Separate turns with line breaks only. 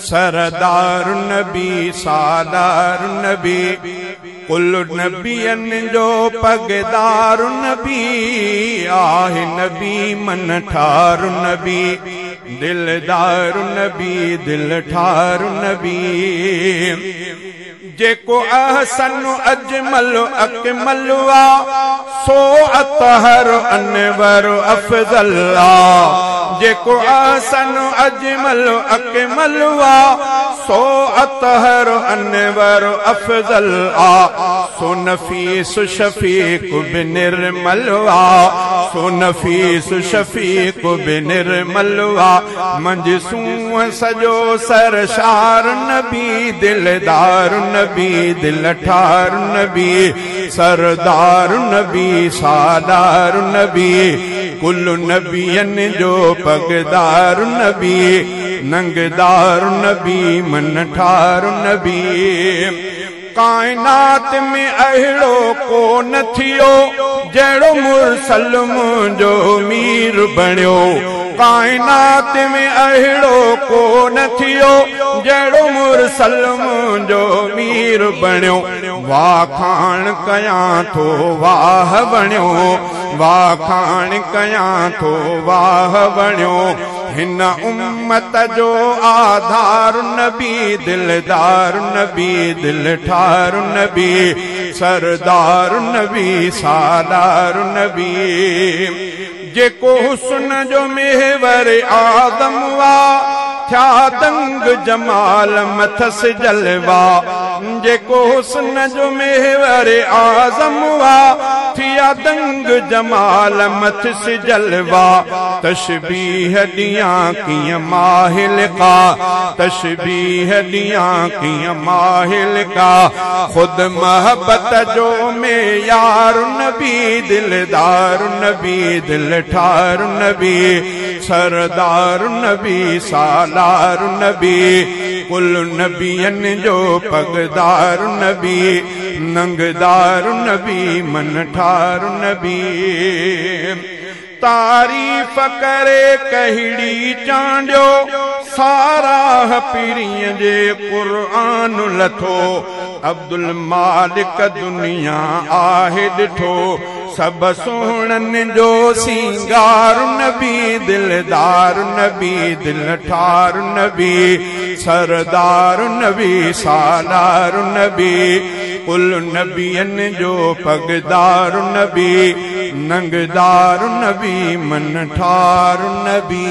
सरदार नबी सालार नबी कुल नबियन जो पगदार नबी आहे नबी मन ठार नबी दिलदार नबी दिल ठार नबी जेको अहसन अजमल अकमल वा सो अतहर अनवर अफजल जेको अहसन अजमल अकमल वा सो अतहर अनवर अफजल सो नफीस शफीक बिनिर्मल सो नफीस शफीक बिनिर्मल मंजसू सजो सरशार नबी दिलदार नबी दिल ठार नबी सरदार नबी सालार नबी कुल नबियन जो पगदार नबी नंगदार नबी मन ठार नबी कायनात में अहिड़ो को न थियो जहिड़ो मुरसल मुंहिंजो मीर बणियो कायनात में अहिड़ो को न थियो जहिड़ो मुरसल मुंहिंजो मीर बणियो वाह खान कयां थो वाह बणियो वाह खान कयां थो वाह बणियो हिन उम्मत जो आधार नबी दिलदार नबी दिल ठार नबी सरदार नबी सालार नबी जेको हुस्न जो मेहवर आदम वा थया दंग जमाल मथस जलवा जेको हुस्न जो मेहवर आज़म वा थिया दंग जमाल मथस जलवा तशबीह दियां कीअं माहिल का तशबीह दियां कीअं माहिल का खुद महबत जो मेयार नबी दिलदार नबी दिल ठार नबी सरदार नबी सालार नबी कुल नबियन जो पगदार नबी नंगदार नबी मन ठार नबी तारीफ करे कहिड़ी चांडियो साराह पीरीअ जे क़ुरान लथो अब्दुल मालिक दुनिया आहे ॾिठो सब सोहणन जो सिंगार नबी दिलदार नबी दिल ठार नबी सरदार नबी सालार नबी कुल नबियन जो पगदार नबी नंगदार नबी मन ठार नबी।